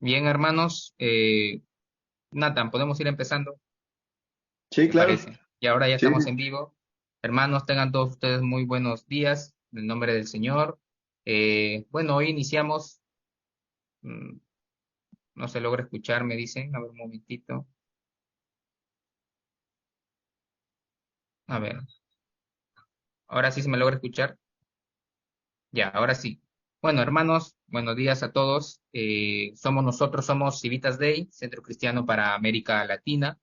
Bien, hermanos, Nathan, podemos ir empezando, Sí, ¿te claro. parece? Y ahora ya Sí, estamos en vivo. Hermanos, tengan todos ustedes muy buenos días, en el nombre del Señor. Bueno, hoy iniciamos, mm, no se logra escuchar, me dicen, a ver un momentito. A ver, ahora sí se me logra escuchar. Ya, ahora sí. Bueno, hermanos, buenos días a todos. Somos Civitas Day, Centro Cristiano para América Latina.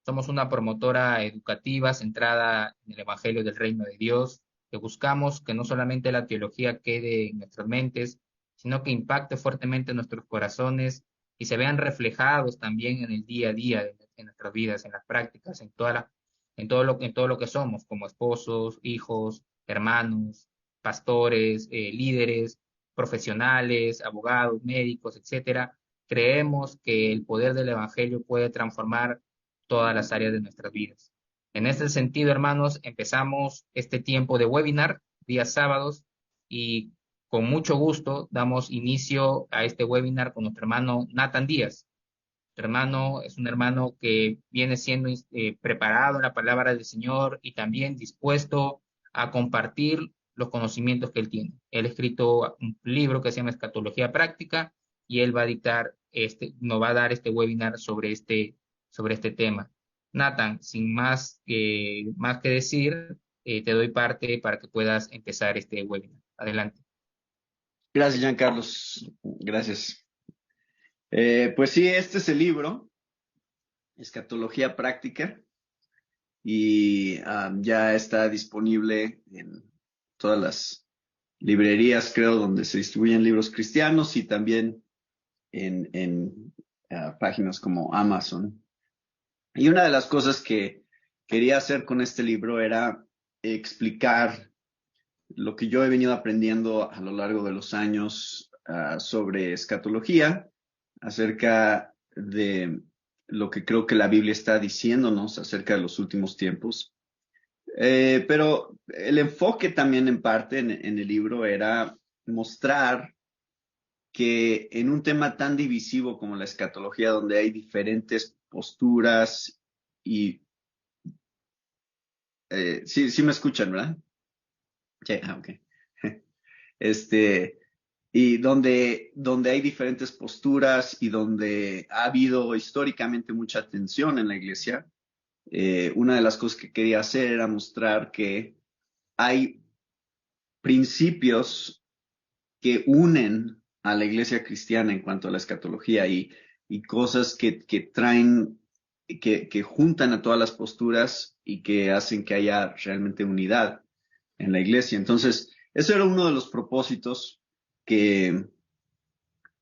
Somos una promotora educativa centrada en el Evangelio del Reino de Dios, que buscamos que no solamente la teología quede en nuestras mentes, sino que impacte fuertemente en nuestros corazones y se vean reflejados también en el día a día de nuestras vidas, en las prácticas, en todo lo que somos, como esposos, hijos, hermanos, pastores, líderes, profesionales, abogados, médicos, etcétera. Creemos que el poder del Evangelio puede transformar todas las áreas de nuestras vidas. En este sentido, hermanos, empezamos este tiempo de webinar, días sábados, y con mucho gusto damos inicio a este webinar con nuestro hermano Nathan Díaz. Nuestro hermano es un hermano que viene siendo preparado en la palabra del Señor y también dispuesto a compartir los conocimientos que él tiene. Él ha escrito un libro que se llama Escatología Práctica y él va a nos va a dar este webinar sobre este tema. Nathan, sin más que decir, te doy parte para que puedas empezar este webinar. Adelante. gracias, Carlos. Gracias. Pues sí, este es el libro, Escatología Práctica, y ya está disponible en todas las librerías, creo, donde se distribuyen libros cristianos y también en páginas como Amazon. Y una de las cosas que quería hacer con este libro era explicar lo que yo he venido aprendiendo a lo largo de los años sobre escatología, acerca de lo que creo que la Biblia está diciéndonos acerca de los últimos tiempos. Pero el enfoque también en parte en el libro era mostrar que en un tema tan divisivo como la escatología, donde hay diferentes posturas y sí, sí me escuchan, ¿verdad? Sí, ok. Este, y donde hay diferentes posturas y donde ha habido históricamente mucha tensión en la iglesia, una de las cosas que quería hacer era mostrar que hay principios que unen a la iglesia cristiana en cuanto a la escatología y cosas que traen, que juntan a todas las posturas y que hacen que haya realmente unidad en la iglesia. Entonces, eso era uno de los propósitos que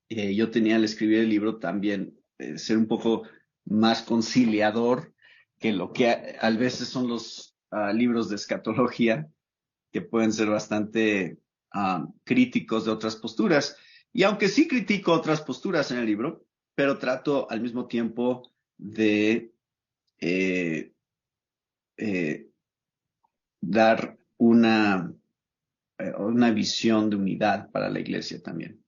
yo tenía al escribir el libro también, ser un poco más conciliador que lo que a veces son los libros de escatología, que pueden ser bastante críticos de otras posturas. Y aunque sí critico otras posturas en el libro, pero trato al mismo tiempo de eh, eh, dar una visión de unidad para la iglesia también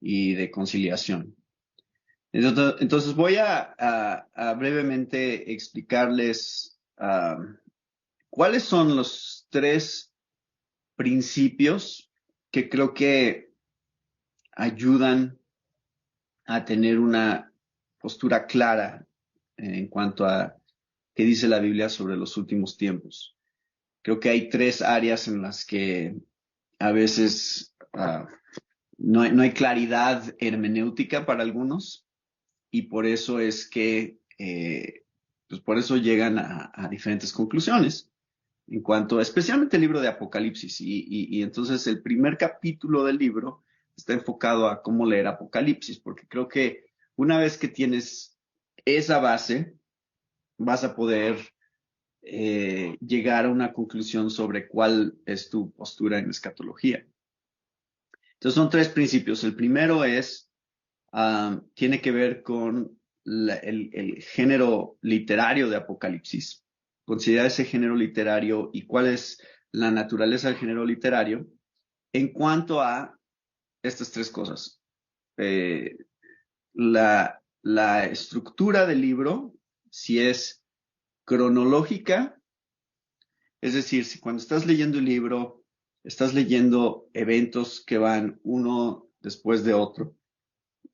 y de conciliación. Entonces voy a brevemente explicarles cuáles son los tres principios que creo que ayudan a tener una postura clara en cuanto a qué dice la Biblia sobre los últimos tiempos. Creo que hay tres áreas en las que a veces no hay claridad hermenéutica para algunos y por eso es que, pues por eso llegan a diferentes conclusiones en cuanto, especialmente el libro de Apocalipsis. Y entonces el primer capítulo del libro está enfocado a cómo leer Apocalipsis, porque creo que una vez que tienes esa base, vas a poder llegar a una conclusión sobre cuál es tu postura en escatología. Entonces son tres principios. El primero es tiene que ver con el género literario de Apocalipsis. Considera ese género literario y cuál es la naturaleza del género literario en cuanto a estas tres cosas. Eh, la estructura del libro, si es cronológica, es decir, si cuando estás leyendo el libro, estás leyendo eventos que van uno después de otro,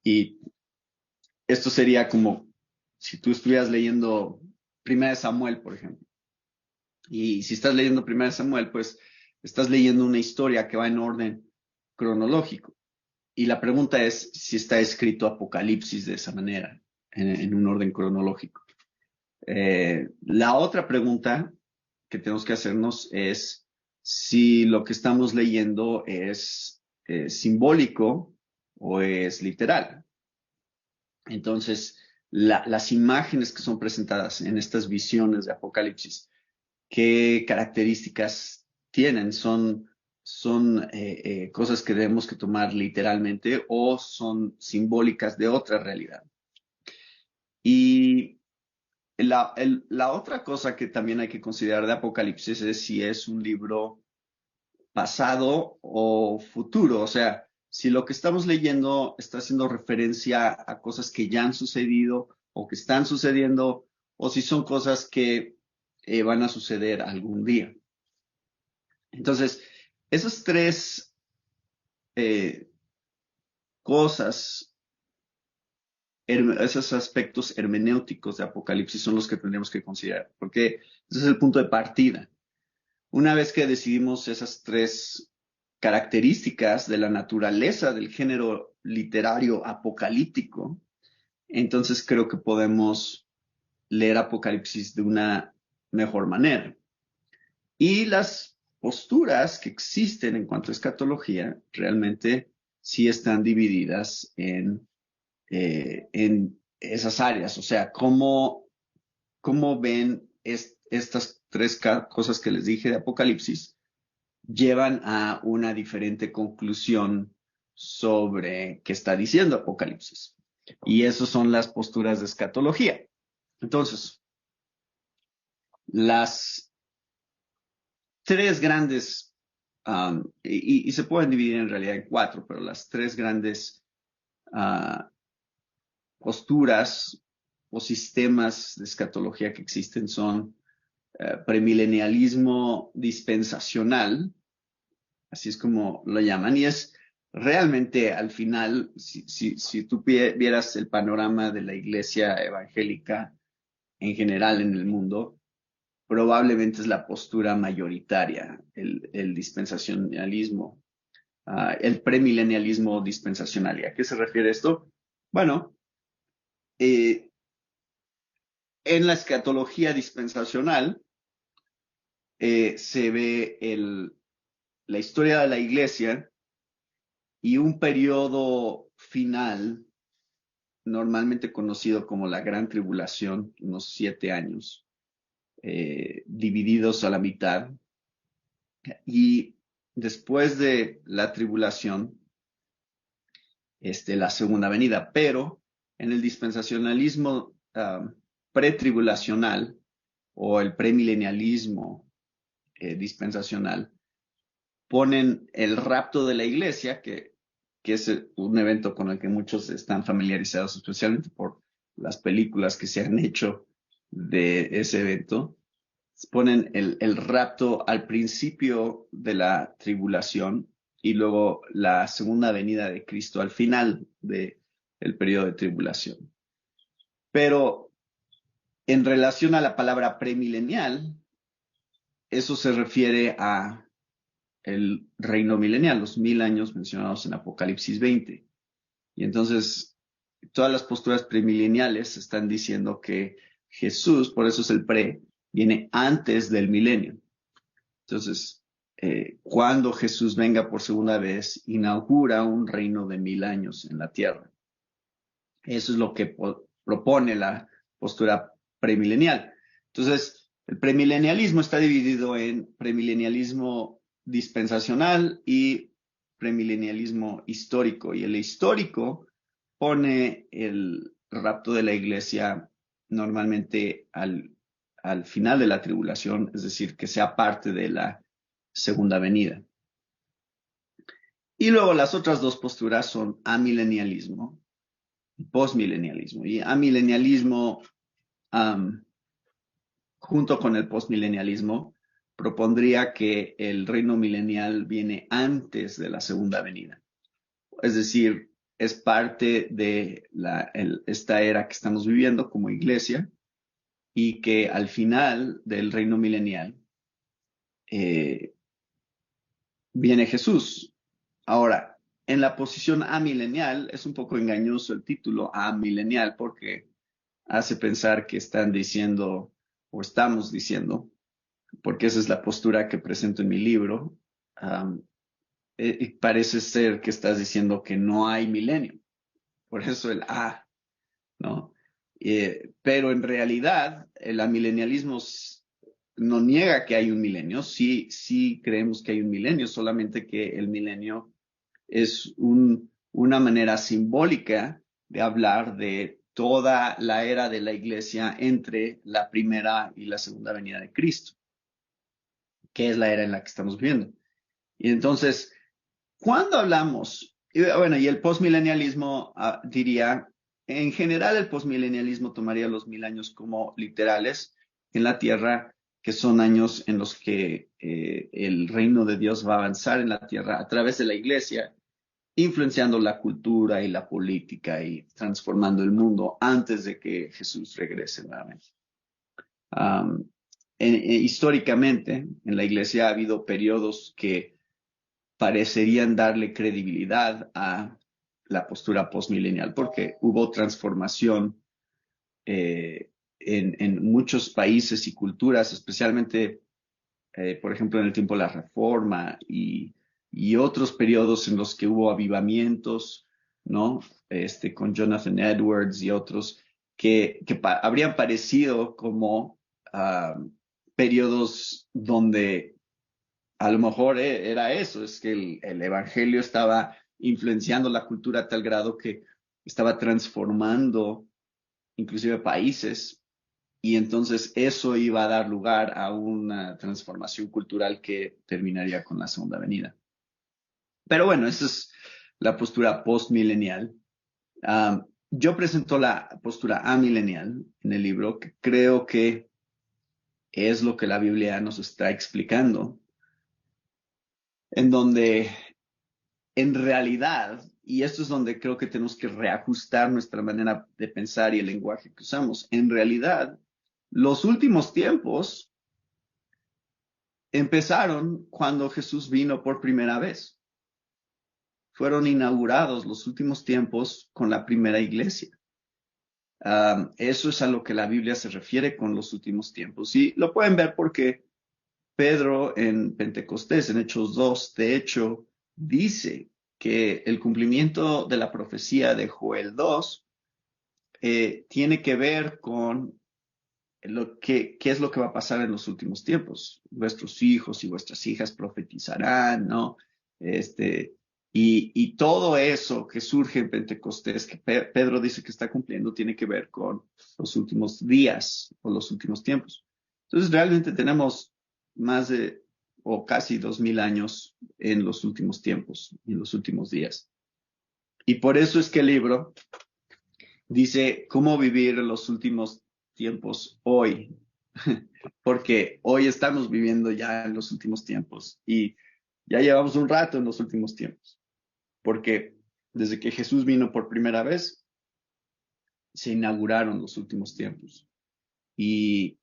y esto sería como si tú estuvieras leyendo Primera de Samuel, por ejemplo. Y si estás leyendo Primera de Samuel, pues estás leyendo una historia que va en orden cronológico. Y la pregunta es si está escrito Apocalipsis de esa manera, en un orden cronológico. La otra pregunta que tenemos que hacernos es si lo que estamos leyendo es simbólico o es literal. Entonces, las imágenes que son presentadas en estas visiones de Apocalipsis, ¿qué características tienen? ¿Son cosas que debemos que tomar literalmente o son simbólicas de otra realidad? Y la otra cosa que también hay que considerar de Apocalipsis es si es un libro pasado o futuro. O sea, si lo que estamos leyendo está haciendo referencia a cosas que ya han sucedido o que están sucediendo, o si son cosas que van a suceder algún día. Entonces, esas tres eh, cosas, esos aspectos hermenéuticos de Apocalipsis son los que tendremos que considerar, porque ese es el punto de partida. Una vez que decidimos esas tres características de la naturaleza del género literario apocalíptico, entonces creo que podemos leer Apocalipsis de una mejor manera. Y las posturas que existen en cuanto a escatología realmente sí están divididas en esas áreas. O sea, cómo ven estas tres cosas que les dije de Apocalipsis llevan a una diferente conclusión sobre qué está diciendo Apocalipsis. Y esas son las posturas de escatología. Entonces, las tres grandes, y se pueden dividir en realidad en cuatro, pero las tres grandes uh, posturas o sistemas de escatología que existen son premilenialismo dispensacional, así es como lo llaman, y es realmente al final, si tú vieras el panorama de la iglesia evangélica en general en el mundo, probablemente es la postura mayoritaria, el dispensacionalismo, el premilenialismo dispensacional. ¿Y a qué se refiere esto? Bueno, eh, en la escatología dispensacional se ve la historia de la iglesia y un periodo final, normalmente conocido como la Gran Tribulación, unos 7 años, divididos a la mitad. Y después de la tribulación, la segunda venida. Pero en el dispensacionalismo pretribulacional o el premilenialismo dispensacional, ponen el rapto de la iglesia, que es un evento con el que muchos están familiarizados, especialmente por las películas que se han hecho de ese evento. Ponen el rapto al principio de la tribulación y luego la segunda venida de Cristo al final del periodo de tribulación. Pero en relación a la palabra premilenial, eso se refiere a el reino milenial, los 1000 años mencionados en Apocalipsis 20. Y entonces, todas las posturas premileniales están diciendo que Jesús, por eso es el pre, viene antes del milenio. Entonces, cuando Jesús venga por segunda vez, inaugura un reino de 1000 años en la tierra. Eso es lo que propone la postura premilenial. Entonces, el premilenialismo está dividido en premilenialismo dispensacional y premilenialismo histórico. Y el histórico pone el rapto de la iglesia normalmente al final de la tribulación, es decir, que sea parte de la segunda venida. Y luego las otras dos posturas son amilenialismo postmilenialismo. Y amilenialismo, um, junto con el postmilenialismo, propondría que el reino milenial viene antes de la segunda venida. Es decir, es parte de esta era que estamos viviendo como iglesia y que al final del reino milenial eh, viene Jesús. Ahora, en la posición amilenial es un poco engañoso el título amilenial porque hace pensar que están diciendo o estamos diciendo, porque esa es la postura que presento en mi libro, um, parece ser que estás diciendo que no hay milenio. Por eso el A, ¿no? Pero en realidad el amilenialismo no niega que hay un milenio, sí, sí creemos que hay un milenio, solamente que el milenio es una manera simbólica de hablar de toda la era de la iglesia entre la primera y la segunda venida de Cristo, que es la era en la que estamos viviendo. Y entonces, cuando hablamos, y bueno, y el postmilenialismo diría, en general el postmilenialismo tomaría los 1000 años como literales en la tierra, que son años en los que el reino de Dios va a avanzar en la tierra a través de la iglesia, influenciando la cultura y la política y transformando el mundo antes de que Jesús regrese nuevamente. Um, históricamente, en la iglesia ha habido periodos que parecerían darle credibilidad a la postura postmilenial, porque hubo transformación en muchos países y culturas, especialmente, por ejemplo, en el tiempo de la Reforma y otros periodos en los que hubo avivamientos, ¿no? Con Jonathan Edwards y otros que habrían parecido como periodos donde a lo mejor era eso, es que el evangelio estaba influenciando la cultura a tal grado que estaba transformando inclusive países y entonces eso iba a dar lugar a una transformación cultural que terminaría con la segunda venida. Pero bueno, esa es la postura postmilenial. Yo presento la postura amilenial en el libro, que creo que es lo que la Biblia nos está explicando, en donde en realidad, y esto es donde creo que tenemos que reajustar nuestra manera de pensar y el lenguaje que usamos, en realidad, los últimos tiempos empezaron cuando Jesús vino por primera vez. Fueron inaugurados los últimos tiempos con la primera iglesia. Eso es a lo que la Biblia se refiere con los últimos tiempos. Y lo pueden ver porque Pedro en Pentecostés, en Hechos 2, de hecho, dice que el cumplimiento de la profecía de Joel 2 tiene que ver con qué es lo que va a pasar en los últimos tiempos. Vuestros hijos y vuestras hijas profetizarán, ¿no? Y todo eso que surge en Pentecostés, que Pedro dice que está cumpliendo, tiene que ver con los últimos días o los últimos tiempos. Entonces, realmente tenemos más de o casi 2000 años en los últimos tiempos, en los últimos días. Y por eso es que el libro dice cómo vivir los últimos tiempos hoy, porque hoy estamos viviendo ya en los últimos tiempos y ya llevamos un rato en los últimos tiempos, porque desde que Jesús vino por primera vez, se inauguraron los últimos tiempos. Y,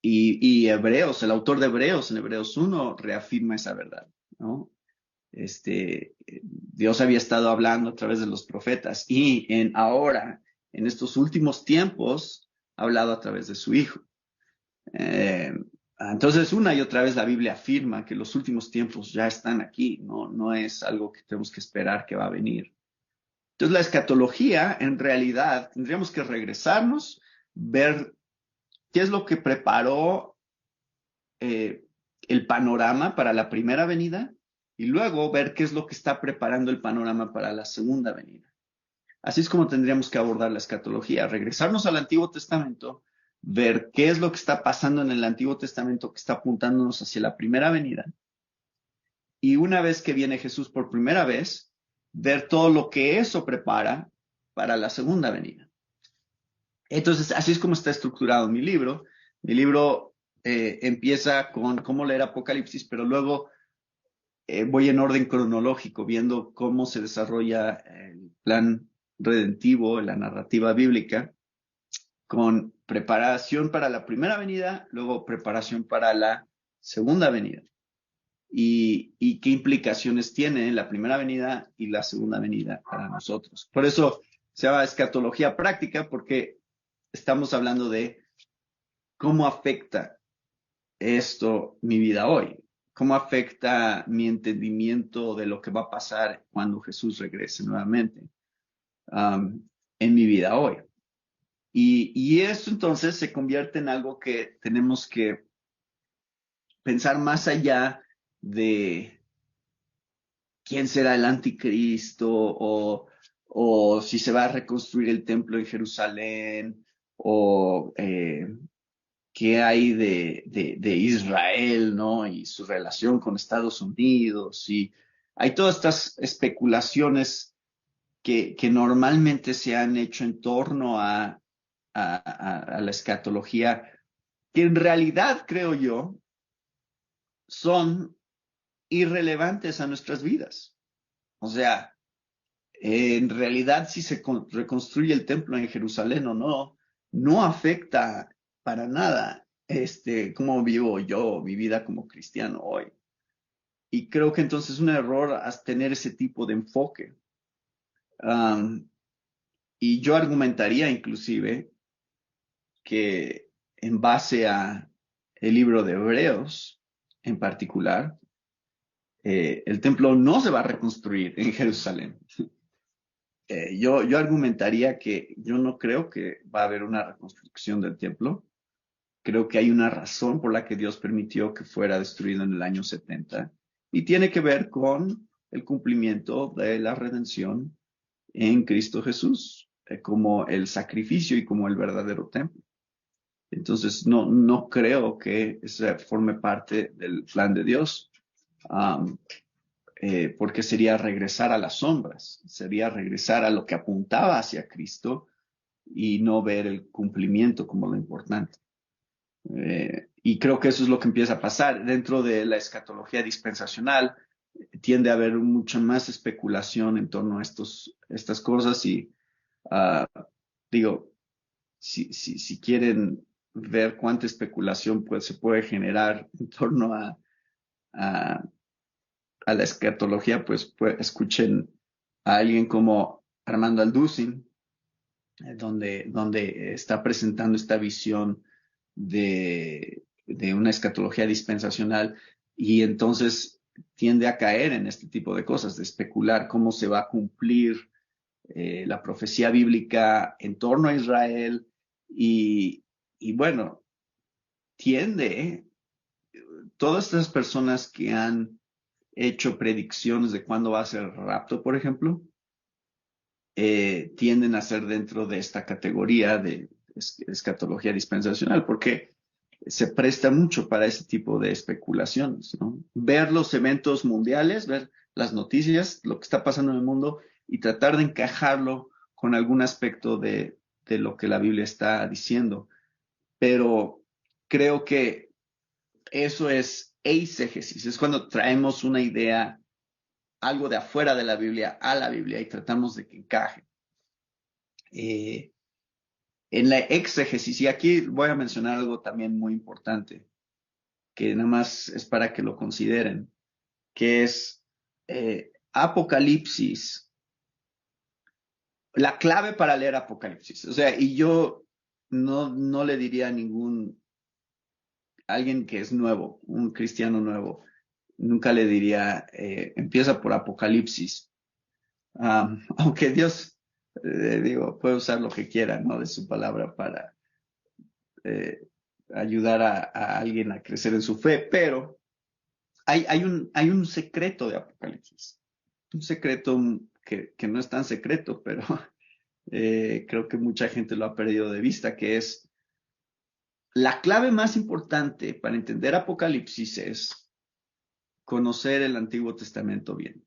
y Hebreos, el autor de Hebreos, en Hebreos 1, reafirma esa verdad, ¿no? Dios había estado hablando a través de los profetas y ahora, en estos últimos tiempos, ha hablado a través de su Hijo. Entonces, una y otra vez la Biblia afirma que los últimos tiempos ya están aquí, no es algo que tenemos que esperar que va a venir. Entonces, la escatología, en realidad, tendríamos que regresarnos, ver qué es lo que preparó el panorama para la primera venida y luego ver qué es lo que está preparando el panorama para la segunda venida. Así es como tendríamos que abordar la escatología, regresarnos al Antiguo Testamento, ver qué es lo que está pasando en el Antiguo Testamento que está apuntándonos hacia la primera venida. Y una vez que viene Jesús por primera vez, ver todo lo que eso prepara para la segunda venida. Entonces, así es como está estructurado mi libro. Mi libro empieza con cómo leer Apocalipsis, pero luego voy en orden cronológico, viendo cómo se desarrolla el plan redentivo, la narrativa bíblica, con preparación para la primera venida, luego preparación para la segunda venida. Y qué implicaciones tiene la primera venida y la segunda venida para nosotros. Por eso se llama escatología práctica, porque estamos hablando de cómo afecta esto mi vida hoy, cómo afecta mi entendimiento de lo que va a pasar cuando Jesús regrese nuevamente en mi vida hoy. Y eso entonces se convierte en algo que tenemos que pensar más allá de quién será el anticristo o si se va a reconstruir el templo en Jerusalén o qué hay de Israel, ¿no? Y su relación con Estados Unidos. Y hay todas estas especulaciones que normalmente se han hecho en torno a la escatología, que en realidad, creo yo, son irrelevantes a nuestras vidas. O sea, en realidad si se reconstruye el templo en Jerusalén o no, no afecta para nada cómo vivo yo mi vida como cristiano hoy. Y creo que entonces es un error tener ese tipo de enfoque. Um, y yo argumentaría inclusive que en base a el libro de Hebreos en particular, el templo no se va a reconstruir en Jerusalén. Yo argumentaría que yo no creo que va a haber una reconstrucción del templo. Creo que hay una razón por la que Dios permitió que fuera destruido en el año 70 y tiene que ver con el cumplimiento de la redención en Cristo Jesús, como el sacrificio y como el verdadero templo. Entonces, no creo que eso forme parte del plan de Dios. Um, porque sería regresar a las sombras, sería regresar a lo que apuntaba hacia Cristo y no ver el cumplimiento como lo importante. Y creo que eso es lo que empieza a pasar. Dentro de la escatología dispensacional tiende a haber mucha más especulación en torno a estas cosas y digo, si quieren ver cuánta especulación se puede generar en torno a a la escatología, pues escuchen a alguien como Armando Alducin, donde está presentando esta visión de una escatología dispensacional y entonces tiende a caer en este tipo de cosas, de especular cómo se va a cumplir la profecía bíblica en torno a Israel y bueno, tiende, todas estas personas que han hecho predicciones de cuándo va a ser el rapto, por ejemplo, tienden a ser dentro de esta categoría de escatología dispensacional, porque se presta mucho para ese tipo de especulaciones, ¿no? Ver los eventos mundiales, ver las noticias, lo que está pasando en el mundo y tratar de encajarlo con algún aspecto de lo que la Biblia está diciendo. Pero creo que eso es eisegesis, es cuando traemos una idea, algo de afuera de la Biblia a la Biblia y tratamos de que encaje. En la exégesis, y aquí voy a mencionar algo también muy importante, que nada más es para que lo consideren, que es Apocalipsis, la clave para leer Apocalipsis. O sea, y yo no le diría a alguien que es nuevo, un cristiano nuevo, nunca le diría, empieza por Apocalipsis. Aunque Dios, puede usar lo que quiera, ¿no? De su palabra para eh, ayudar a alguien a crecer en su fe, pero hay un secreto de Apocalipsis, un secreto que no es tan secreto, pero creo que mucha gente lo ha perdido de vista, que es la clave más importante para entender Apocalipsis es conocer el Antiguo Testamento bien.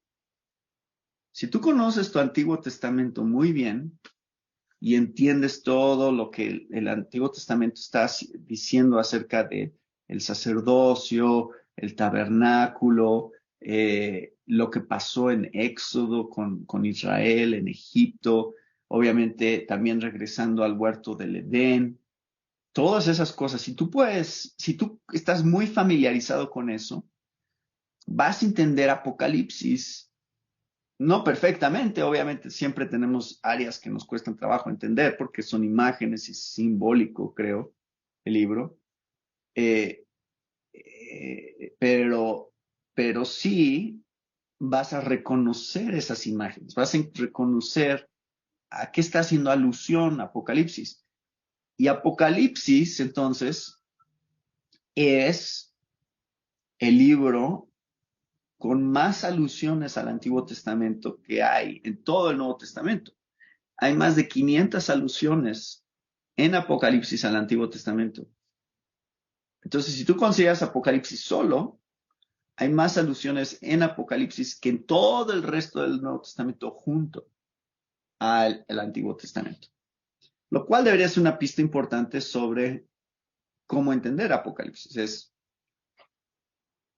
Si tú conoces tu Antiguo Testamento muy bien, y entiendes todo lo que el Antiguo Testamento está diciendo acerca de el sacerdocio, el tabernáculo, lo que pasó en Éxodo con Israel, en Egipto, obviamente también regresando al huerto del Edén, todas esas cosas. Si tú estás muy familiarizado con eso, vas a entender Apocalipsis, no perfectamente, obviamente siempre tenemos áreas que nos cuestan trabajo entender porque son imágenes y simbólico, creo, el libro. Eh, pero, pero sí vas a reconocer esas imágenes, vas a reconocer a qué está haciendo alusión Apocalipsis. Y Apocalipsis, entonces, es el libro con más alusiones al Antiguo Testamento que hay en todo el Nuevo Testamento. Hay más de 500 alusiones en Apocalipsis al Antiguo Testamento. Entonces, si tú consideras Apocalipsis solo, hay más alusiones en Apocalipsis que en todo el resto del Nuevo Testamento junto al Antiguo Testamento. Lo cual debería ser una pista importante sobre cómo entender Apocalipsis. Es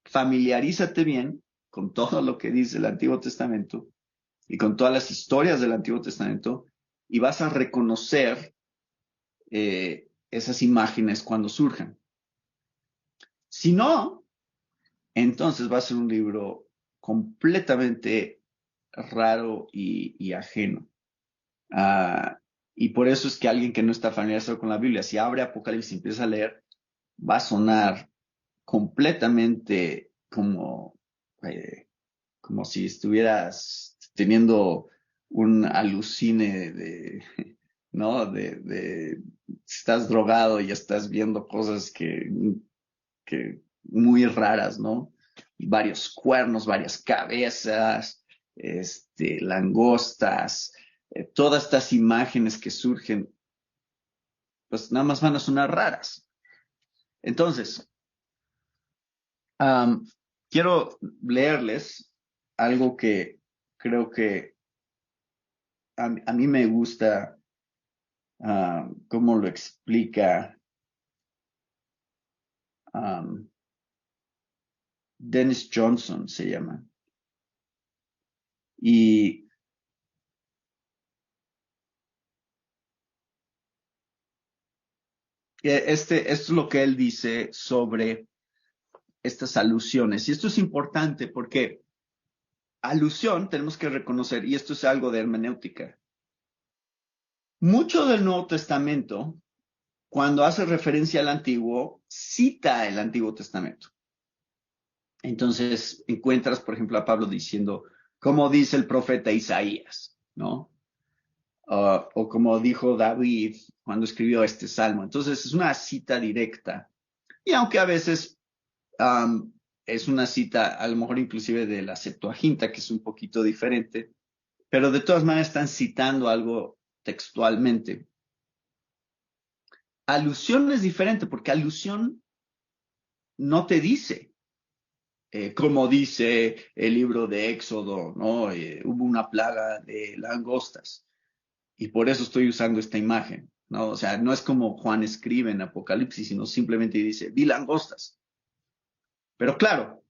familiarízate bien con todo lo que dice el Antiguo Testamento y con todas las historias del Antiguo Testamento y vas a reconocer esas imágenes cuando surjan. Si no, entonces va a ser un libro completamente raro y ajeno. Uh, y por eso es que alguien que no está familiarizado con la Biblia, si abre Apocalipsis y empieza a leer, va a sonar completamente como si estuvieras teniendo un alucine ¿no? Estás drogado y estás viendo cosas que muy raras, ¿no? Varios cuernos, varias cabezas, langostas, todas estas imágenes que surgen, pues nada más van a sonar raras. Entonces, quiero leerles algo que creo que a mí me gusta cómo lo explica Dennis Johnson, se llama. Y esto es lo que él dice sobre estas alusiones. Y esto es importante porque alusión tenemos que reconocer, y esto es algo de hermenéutica. Mucho del Nuevo Testamento, cuando hace referencia al Antiguo, cita el Antiguo Testamento. Entonces encuentras, por ejemplo, a Pablo diciendo, como dice el profeta Isaías, ¿no? O como dijo David cuando escribió este salmo. Entonces es una cita directa. Y aunque a veces es una cita, a lo mejor inclusive de la Septuaginta, que es un poquito diferente, pero de todas maneras están citando algo textualmente. Alusión es diferente porque alusión no te dice, como dice el libro de Éxodo, ¿no? Hubo una plaga de langostas y por eso estoy usando esta imagen, ¿no? O sea, no es como Juan escribe en Apocalipsis, sino simplemente dice, vi langostas. Pero claro,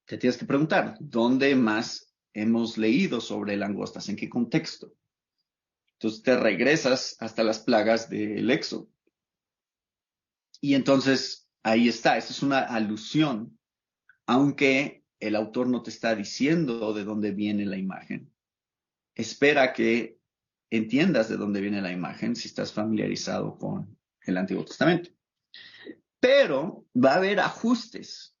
te tienes que preguntar, ¿dónde más hemos leído sobre langostas? ¿En qué contexto? Entonces te regresas hasta las plagas del Éxodo. Y entonces ahí está, esa es una alusión, aunque el autor no te está diciendo de dónde viene la imagen. Espera que entiendas de dónde viene la imagen si estás familiarizado con el Antiguo Testamento. Pero va a haber ajustes.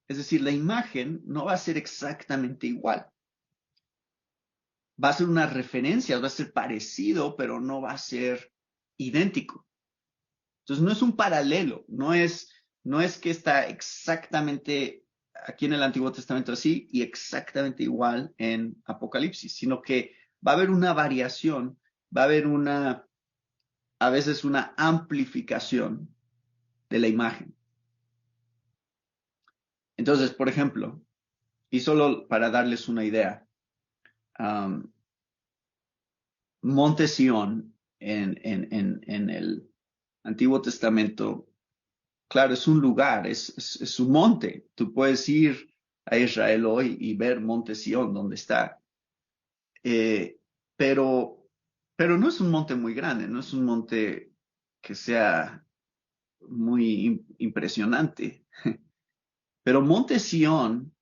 Es decir, la imagen no va a ser exactamente igual. Va a ser una referencia, va a ser parecido, pero no va a ser idéntico. Entonces no es un paralelo, no es que está exactamente aquí en el Antiguo Testamento así y exactamente igual en Apocalipsis, sino que va a haber una variación, va a haber a veces una amplificación de la imagen. Entonces, por ejemplo, y solo para darles una idea, Monte Sión en el Antiguo Testamento, claro, es un lugar, es un monte. Tú puedes ir a Israel hoy y ver Monte Sión, donde está. Eh, pero, pero no es un monte muy grande, no es un monte que sea muy impresionante. Pero Monte Sión,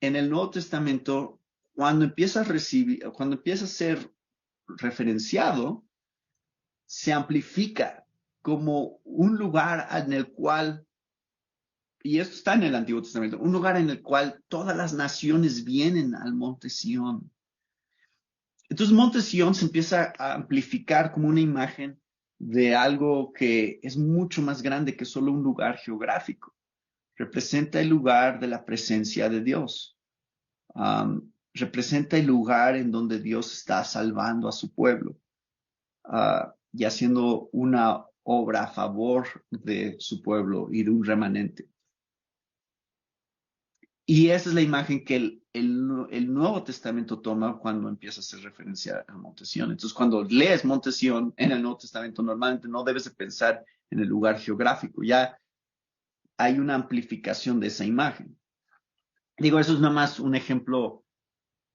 en el Nuevo Testamento, cuando empieza a ser referenciado, se amplifica como un lugar en el cual, y esto está en el Antiguo Testamento, un lugar en el cual todas las naciones vienen al Monte Sión. Entonces Monte Sión se empieza a amplificar como una imagen de algo que es mucho más grande que solo un lugar geográfico. Representa el lugar de la presencia de Dios. Representa el lugar en donde Dios está salvando a su pueblo y haciendo una obra a favor de su pueblo y de un remanente. Y esa es la imagen que el Nuevo Testamento toma cuando empieza a hacer referencia a Monte Sión. Entonces, cuando lees Monte Sión en el Nuevo Testamento, normalmente no debes de pensar en el lugar geográfico. Ya hay una amplificación de esa imagen. Digo, eso es nada más un ejemplo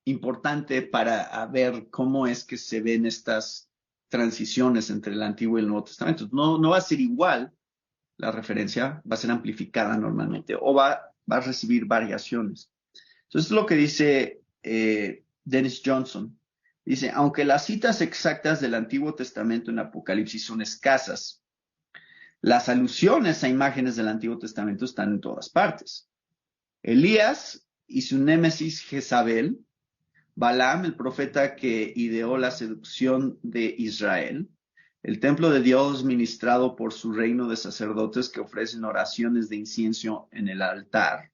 importante para ver cómo es que se ven estas transiciones entre el Antiguo y el Nuevo Testamento. No va a ser igual la referencia, va a ser amplificada normalmente o va a recibir variaciones. Entonces, lo que dice Dennis Johnson. Dice, aunque las citas exactas del Antiguo Testamento en Apocalipsis son escasas, las alusiones a imágenes del Antiguo Testamento están en todas partes. Elías y su némesis Jezabel, Balaam, el profeta que ideó la seducción de Israel, el templo de Dios ministrado por su reino de sacerdotes que ofrecen oraciones de incienso en el altar,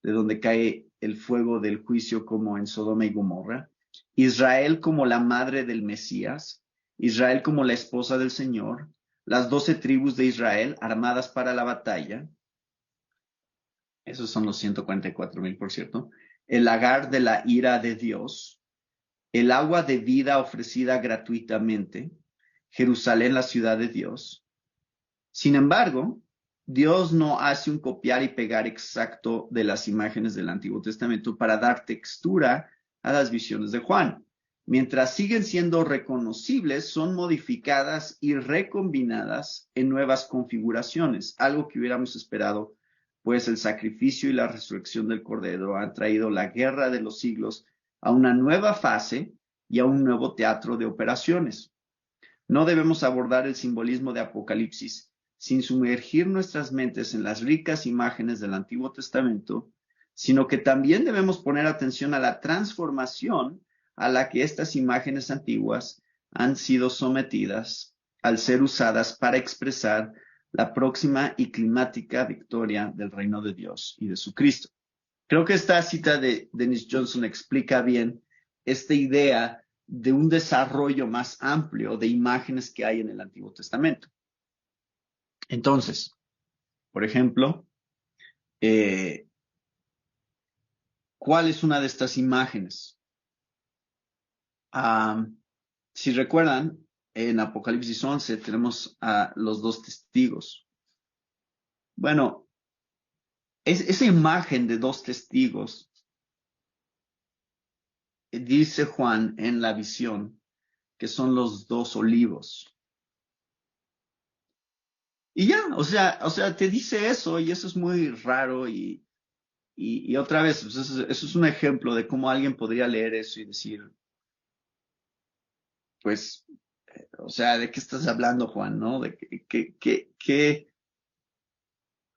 de donde cae el fuego del juicio como en Sodoma y Gomorra, Israel como la madre del Mesías, Israel como la esposa del Señor, las 12 tribus de Israel armadas para la batalla, esos son los 144,000, por cierto, el lagar de la ira de Dios, el agua de vida ofrecida gratuitamente, Jerusalén, la ciudad de Dios. Sin embargo, Dios no hace un copiar y pegar exacto de las imágenes del Antiguo Testamento para dar textura a las visiones de Juan. Mientras siguen siendo reconocibles, son modificadas y recombinadas en nuevas configuraciones, algo que hubiéramos esperado, pues el sacrificio y la resurrección del Cordero han traído la guerra de los siglos a una nueva fase y a un nuevo teatro de operaciones. No debemos abordar el simbolismo de Apocalipsis sin sumergir nuestras mentes en las ricas imágenes del Antiguo Testamento, sino que también debemos poner atención a la transformación a la que estas imágenes antiguas han sido sometidas al ser usadas para expresar la próxima y climática victoria del reino de Dios y de su Cristo. Creo que esta cita de Dennis Johnson explica bien esta idea de un desarrollo más amplio de imágenes que hay en el Antiguo Testamento. Entonces, por ejemplo, ¿cuál es una de estas imágenes? Si recuerdan, en Apocalipsis 11 tenemos a los dos testigos. Bueno, esa imagen de dos testigos, dice Juan en la visión, que son los dos olivos. Y ya, o sea, te dice eso y eso es muy raro y otra vez, pues eso es un ejemplo de cómo alguien podría leer eso y decir, pues, o sea, ¿de qué estás hablando, Juan? ¿No?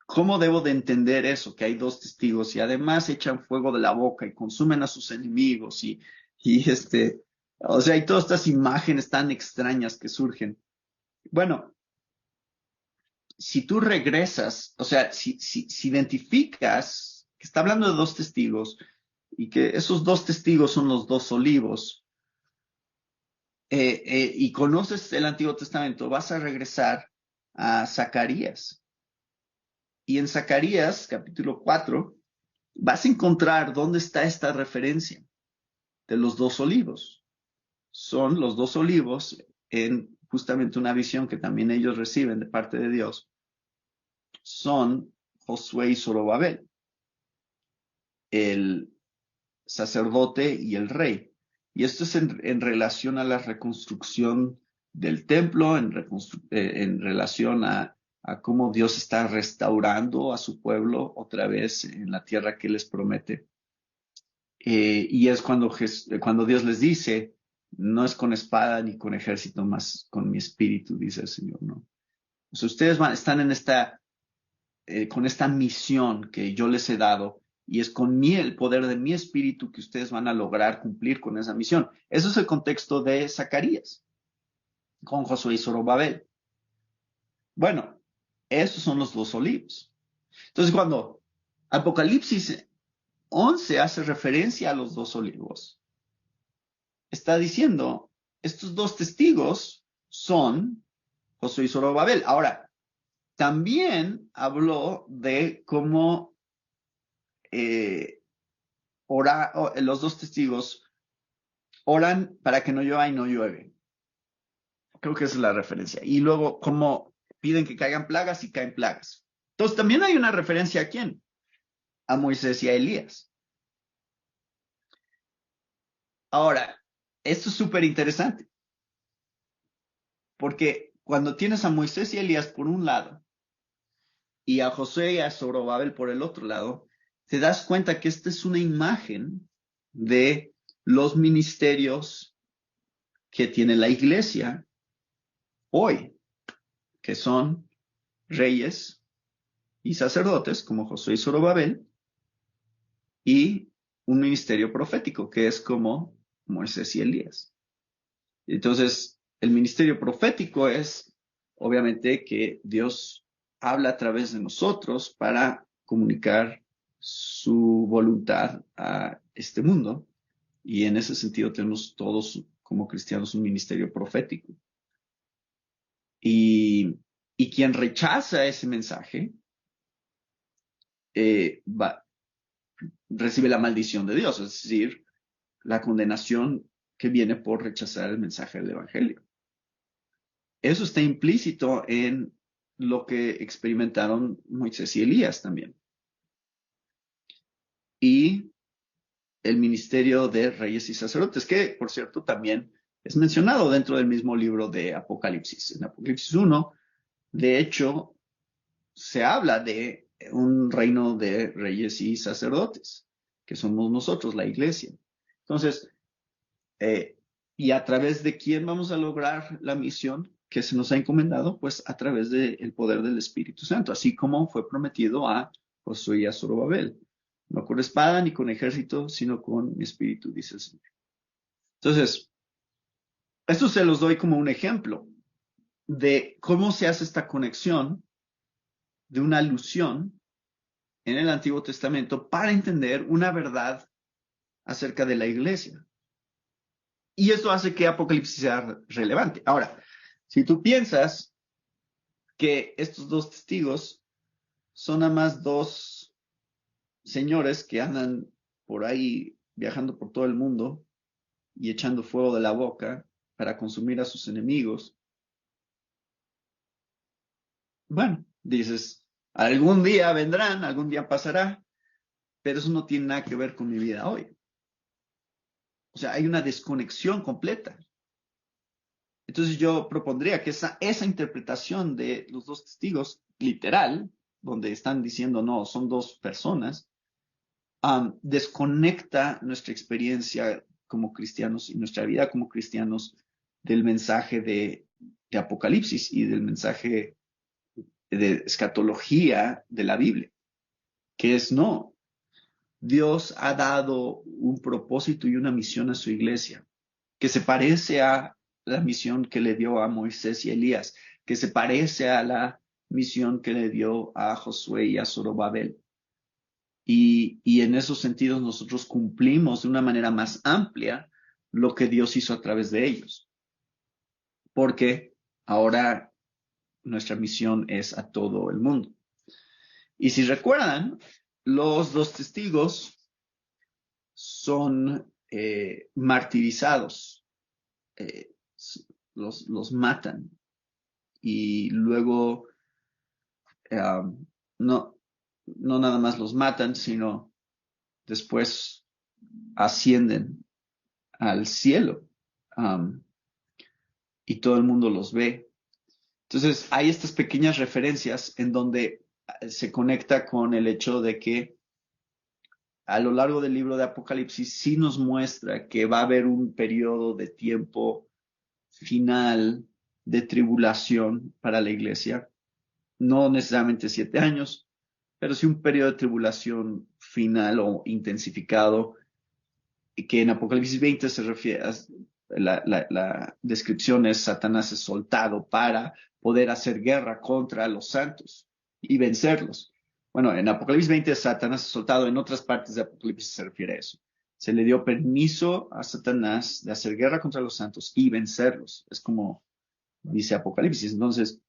¿Cómo debo de entender eso? Que hay dos testigos y además echan fuego de la boca y consumen a sus enemigos o sea, hay todas estas imágenes tan extrañas que surgen. Bueno, si tú regresas, o sea, si identificas que está hablando de dos testigos y que esos dos testigos son los dos olivos, y conoces el Antiguo Testamento, vas a regresar a Zacarías. Y en Zacarías, capítulo 4, vas a encontrar dónde está esta referencia de los dos olivos. son los dos olivos en justamente una visión que también ellos reciben de parte de Dios, son Josué y Zorobabel, el sacerdote y el rey. Y esto es en relación a la reconstrucción del templo, en relación a cómo Dios está restaurando a su pueblo otra vez en la tierra que les promete. Y es cuando Dios les dice, no es con espada ni con ejército, más con mi espíritu, dice el Señor, ¿no? O sea, ustedes están con esta misión que yo les he dado, y es con mí, el poder de mi espíritu, que ustedes van a lograr cumplir con esa misión. Eso es el contexto de Zacarías, con Josué y Zorobabel. Bueno, esos son los dos olivos. Entonces, cuando Apocalipsis 11 hace referencia a los dos olivos, está diciendo, estos dos testigos son Josué y Zorobabel. Ahora, también habló de cómo los dos testigos oran para que no llueva y no llueve. Creo que esa es la referencia. Y luego, cómo piden que caigan plagas y caen plagas. Entonces, también hay una referencia a quién? A Moisés y a Elías. Ahora, esto es súper interesante, porque cuando tienes a Moisés y Elías por un lado y a José y a Zorobabel por el otro lado, te das cuenta que esta es una imagen de los ministerios que tiene la iglesia hoy, que son reyes y sacerdotes, como Josué y Zorobabel, y un ministerio profético, que es como Moisés y Elías. Entonces, el ministerio profético es, obviamente, que Dios habla a través de nosotros para comunicar su voluntad a este mundo. Y en ese sentido tenemos todos como cristianos un ministerio profético. Y quien rechaza ese mensaje recibe la maldición de Dios, es decir, la condenación que viene por rechazar el mensaje del Evangelio. Eso está implícito en lo que experimentaron Moisés y Elías también. Y el ministerio de reyes y sacerdotes, que por cierto también es mencionado dentro del mismo libro de Apocalipsis. En Apocalipsis 1, de hecho, se habla de un reino de reyes y sacerdotes, que somos nosotros, la iglesia. Entonces, ¿y a través de quién vamos a lograr la misión que se nos ha encomendado? Pues a través del poder del Espíritu Santo, así como fue prometido a Josué y a Zorobabel. No con espada ni con ejército, sino con mi espíritu, dice el Señor. Entonces, esto se los doy como un ejemplo de cómo se hace esta conexión de una alusión en el Antiguo Testamento para entender una verdad acerca de la iglesia. Y eso hace que Apocalipsis sea relevante. Ahora, si tú piensas que estos dos testigos son nada más dos señores que andan por ahí viajando por todo el mundo y echando fuego de la boca para consumir a sus enemigos, bueno, dices, algún día vendrán, algún día pasará, pero eso no tiene nada que ver con mi vida hoy. O sea, hay una desconexión completa. Entonces yo propondría que esa interpretación de los dos testigos, literal, donde están diciendo, no, son dos personas, desconecta nuestra experiencia como cristianos y nuestra vida como cristianos del mensaje de Apocalipsis y del mensaje de escatología de la Biblia, que es no. Dios ha dado un propósito y una misión a su iglesia que se parece a la misión que le dio a Moisés y Elías, que se parece a la misión que le dio a Josué y a Zorobabel. Y en esos sentidos nosotros cumplimos de una manera más amplia lo que Dios hizo a través de ellos, porque ahora nuestra misión es a todo el mundo. Y si recuerdan, los dos testigos son martirizados eh, los matan y luego no, no nada más los matan, sino después ascienden al cielo, um, y todo el mundo los ve. Entonces, hay estas pequeñas referencias en donde se conecta con el hecho de que a lo largo del libro de Apocalipsis sí nos muestra que va a haber un periodo de tiempo final de tribulación para la iglesia, no necesariamente 7 años, pero sí un periodo de tribulación final o intensificado, que en Apocalipsis 20 se refiere a la descripción es Satanás es soltado para poder hacer guerra contra los santos y vencerlos. Bueno, en Apocalipsis 20 Satanás es soltado, en otras partes de Apocalipsis se refiere a eso. Se le dio permiso a Satanás de hacer guerra contra los santos y vencerlos. Es como dice Apocalipsis. Entonces,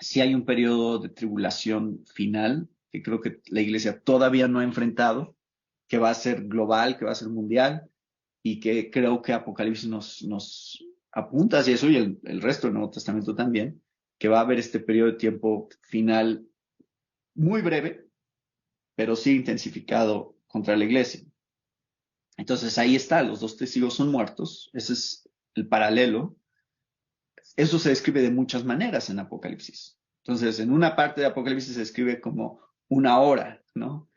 si hay un periodo de tribulación final que creo que la iglesia todavía no ha enfrentado, que va a ser global, que va a ser mundial, y que creo que Apocalipsis nos apunta hacia eso y el resto del Nuevo Testamento también, que va a haber este periodo de tiempo final muy breve, pero sí intensificado contra la iglesia. Entonces ahí está, los dos testigos son muertos, ese es el paralelo. Eso se describe de muchas maneras en Apocalipsis. Entonces, en una parte de Apocalipsis se escribe como una hora, ¿no?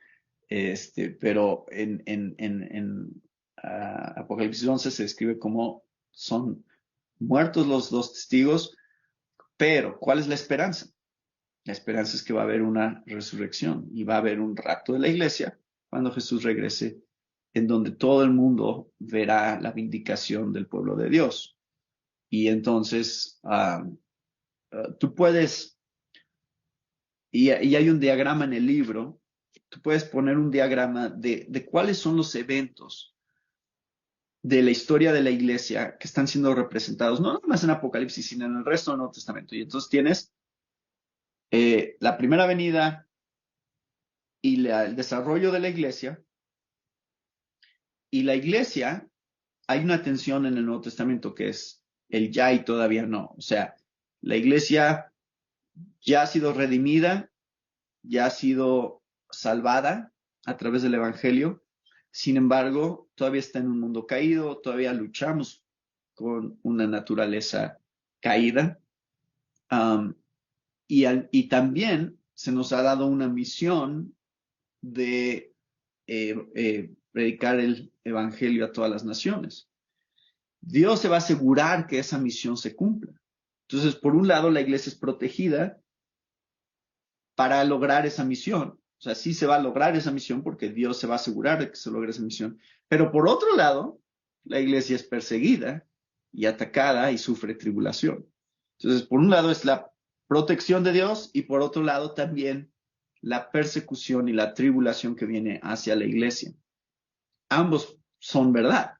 Pero en Apocalipsis 11 se describe como son muertos los dos testigos, pero ¿cuál es la esperanza? La esperanza es que va a haber una resurrección y va a haber un rapto de la iglesia cuando Jesús regrese, en donde todo el mundo verá la vindicación del pueblo de Dios. Y entonces tú puedes, y hay un diagrama en el libro, tú puedes poner un diagrama de cuáles son los eventos de la historia de la iglesia que están siendo representados, no nomás en Apocalipsis, sino en el resto del Nuevo Testamento. Y entonces tienes la primera venida y el desarrollo de la iglesia. Y la iglesia, hay una tensión en el Nuevo Testamento que es el ya y todavía no. O sea, la iglesia ya ha sido redimida, ya ha sido salvada a través del Evangelio. Sin embargo, todavía está en un mundo caído, todavía luchamos con una naturaleza caída. Um, y también se nos ha dado una misión de predicar el Evangelio a todas las naciones. Dios se va a asegurar que esa misión se cumpla. Entonces, por un lado, la iglesia es protegida para lograr esa misión. O sea, sí se va a lograr esa misión porque Dios se va a asegurar de que se logre esa misión. Pero por otro lado, la iglesia es perseguida y atacada y sufre tribulación. Entonces, por un lado es la protección de Dios y por otro lado también la persecución y la tribulación que viene hacia la iglesia. Ambos son verdad.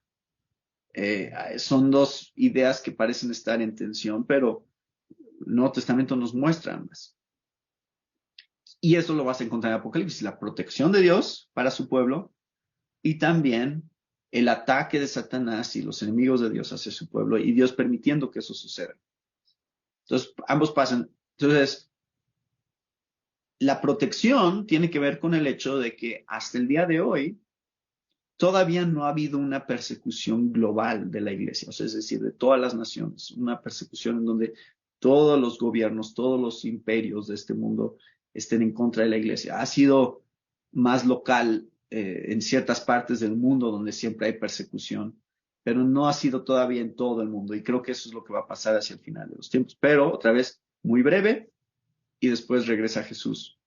Son dos ideas que parecen estar en tensión, pero el Nuevo Testamento nos muestra ambas. Y eso lo vas a encontrar en Apocalipsis, la protección de Dios para su pueblo y también el ataque de Satanás y los enemigos de Dios hacia su pueblo y Dios permitiendo que eso suceda. Entonces, ambos pasan. Entonces, la protección tiene que ver con el hecho de que hasta el día de hoy todavía no ha habido una persecución global de la iglesia, o sea, es decir, de todas las naciones, una persecución en donde todos los gobiernos, todos los imperios de este mundo estén en contra de la iglesia. Ha sido más local en ciertas partes del mundo donde siempre hay persecución, pero no ha sido todavía en todo el mundo y creo que eso es lo que va a pasar hacia el final de los tiempos. Pero otra vez, muy breve y después regresa Jesús.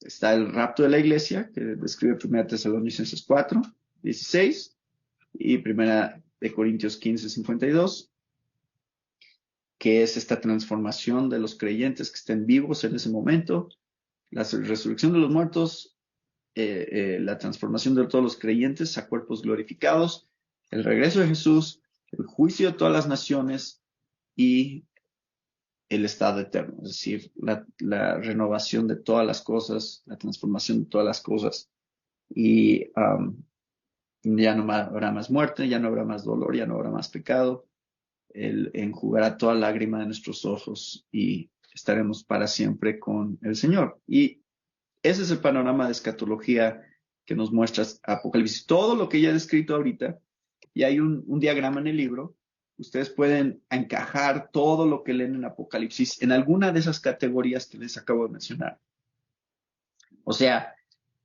Está el rapto de la iglesia, que describe 1 Tesalonicenses 4, 16 y 1 de Corintios 15, 52, que es esta transformación de los creyentes que estén vivos en ese momento, la resurrección de los muertos, la transformación de todos los creyentes a cuerpos glorificados, el regreso de Jesús, el juicio de todas las naciones y el estado eterno, es decir, la renovación de todas las cosas, la transformación de todas las cosas. Y Ya no habrá más muerte, ya no habrá más dolor, ya no habrá más pecado. Él enjugará toda lágrima de nuestros ojos y estaremos para siempre con el Señor. Y ese es el panorama de escatología que nos muestra Apocalipsis. Todo lo que ya he descrito ahorita, y hay un diagrama en el libro, ustedes pueden encajar todo lo que leen en Apocalipsis en alguna de esas categorías que les acabo de mencionar. O sea,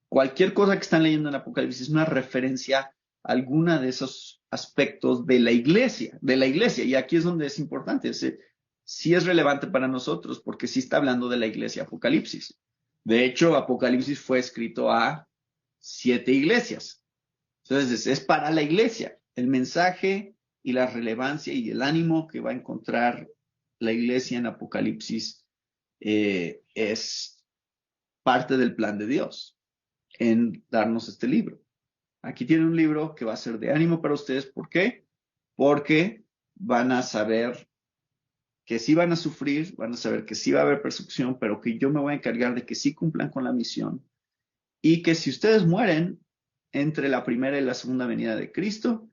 cualquier cosa que están leyendo en Apocalipsis es una referencia a alguna de esos aspectos de la iglesia. Y aquí es donde es importante. Sí es relevante para nosotros porque sí está hablando de la iglesia Apocalipsis. De hecho, Apocalipsis fue escrito a 7 iglesias. Entonces, es para la iglesia. El mensaje y la relevancia y el ánimo que va a encontrar la iglesia en Apocalipsis es parte del plan de Dios en darnos este libro. Aquí tienen un libro que va a ser de ánimo para ustedes. ¿Por qué? Porque van a saber que sí van a sufrir, van a saber que sí va a haber persecución, pero que yo me voy a encargar de que sí cumplan con la misión y que si ustedes mueren entre la primera y la segunda venida de Cristo,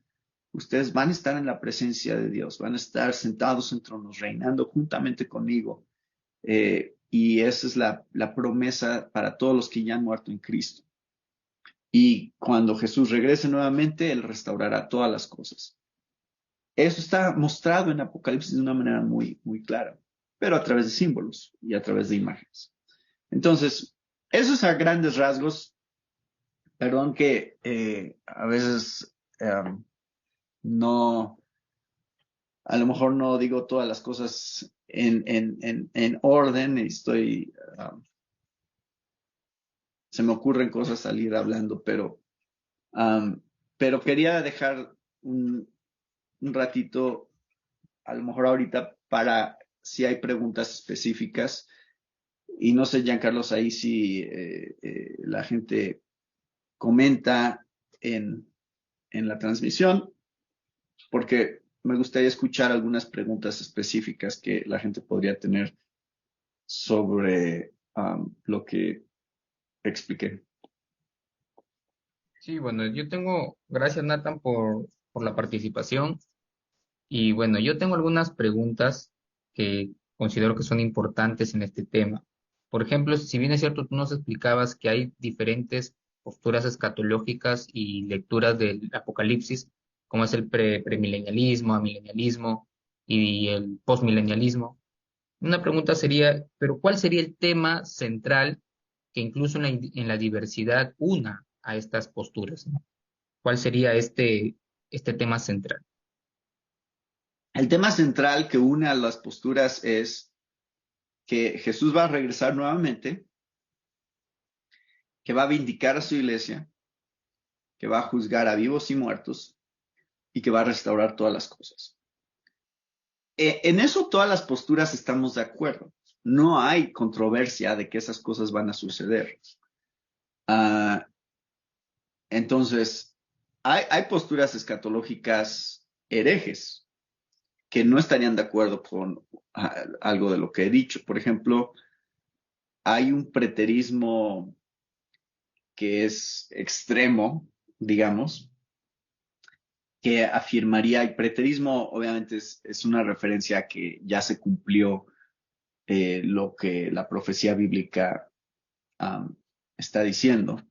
ustedes van a estar en la presencia de Dios, van a estar sentados en tronos, reinando juntamente conmigo. Y esa es la promesa para todos los que ya han muerto en Cristo. Y cuando Jesús regrese nuevamente, Él restaurará todas las cosas. Eso está mostrado en Apocalipsis de una manera muy, muy clara, pero a través de símbolos y a través de imágenes. Entonces, eso es a grandes rasgos. Perdón que a veces no, a lo mejor no digo todas las cosas en orden y se me ocurren cosas salir hablando, um, pero quería dejar un ratito, a lo mejor ahorita, para si hay preguntas específicas. Y no sé, Giancarlo, ahí si la gente comenta en la transmisión, porque me gustaría escuchar algunas preguntas específicas que la gente podría tener sobre lo que expliqué. Sí, bueno, yo tengo, gracias Nathan por la participación. Y bueno, yo tengo algunas preguntas que considero que son importantes en este tema. Por ejemplo, si bien es cierto, tú nos explicabas que hay diferentes posturas escatológicas y lecturas del Apocalipsis, como es el premilenialismo, amilenialismo y el postmilenialismo. Una pregunta sería, ¿pero cuál sería el tema central que incluso en la diversidad una a estas posturas, ¿no? ¿Cuál sería este tema central? El tema central que une a las posturas es que Jesús va a regresar nuevamente, que va a vindicar a su iglesia, que va a juzgar a vivos y muertos y que va a restaurar todas las cosas. En eso todas las posturas estamos de acuerdo. No hay controversia de que esas cosas van a suceder. Uh, entonces, hay posturas escatológicas herejes que no estarían de acuerdo con algo de lo que he dicho. Por ejemplo, hay un preterismo que es extremo, digamos, que afirmaría, y preterismo obviamente es una referencia a que ya se cumplió lo que la profecía bíblica um, está diciendo.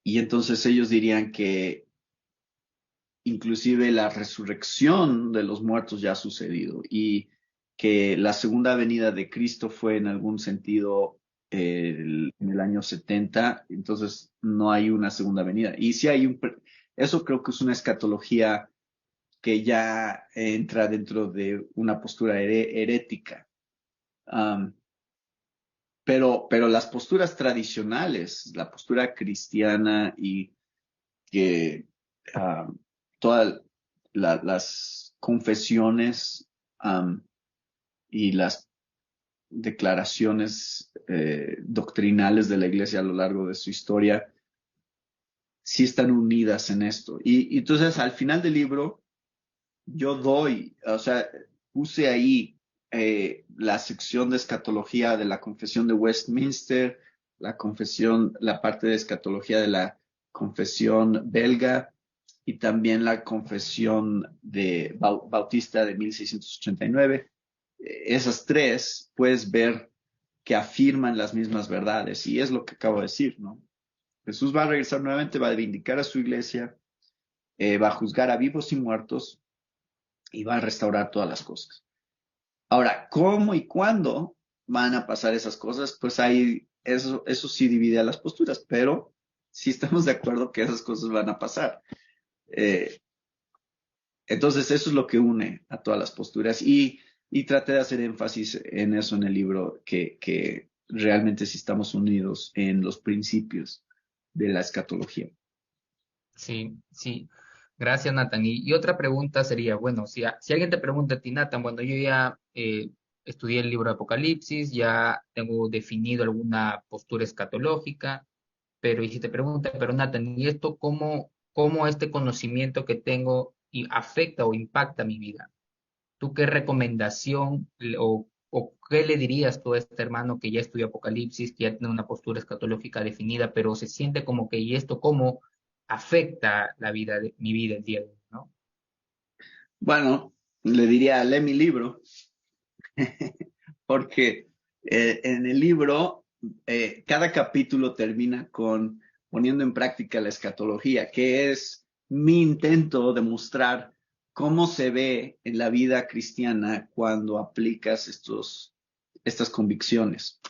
Y entonces ellos dirían que inclusive la resurrección de los muertos ya ha sucedido y que la segunda venida de Cristo fue en algún sentido en el año 70, entonces no hay una segunda venida. Y si hay eso creo que es una escatología que ya entra dentro de una postura herética. Um, pero las posturas tradicionales, la postura cristiana y que todas las confesiones y las declaraciones doctrinales de la iglesia a lo largo de su historia sí están unidas en esto. Y entonces al final del libro yo o sea, puse ahí la sección de escatología de la confesión de Westminster, la parte de escatología de la confesión belga, y también la Confesión de Bautista de 1689. Esas tres puedes ver que afirman las mismas verdades y es lo que acabo de decir, ¿no? Jesús va a regresar nuevamente, va a vindicar a su iglesia, va a juzgar a vivos y muertos y va a restaurar todas las cosas. Ahora, ¿cómo y cuándo van a pasar esas cosas? Pues ahí eso sí divide a las posturas, pero sí estamos de acuerdo que esas cosas van a pasar. Eh, entonces, eso es lo que une a todas las posturas y traté de hacer énfasis en eso en el libro, que realmente sí estamos unidos en los principios de la escatología. Sí, sí. Gracias, Nathan. Y otra pregunta sería, bueno, si alguien te pregunta a ti, Nathan, bueno, yo ya estudié el libro de Apocalipsis, ya tengo definido alguna postura escatológica, pero y si te pregunta, pero Nathan, ¿y esto cómo este conocimiento que tengo y afecta o impacta mi vida? ¿Tú qué recomendación o qué le dirías tú a este hermano que ya estudió Apocalipsis, que ya tiene una postura escatológica definida, pero se siente como que, ¿y esto cómo afecta la vida mi vida el día de hoy, ¿no? Bueno, le diría, lee mi libro, porque en el libro cada capítulo termina con poniendo en práctica la escatología, que es mi intento de mostrar cómo se ve en la vida cristiana cuando aplicas estas convicciones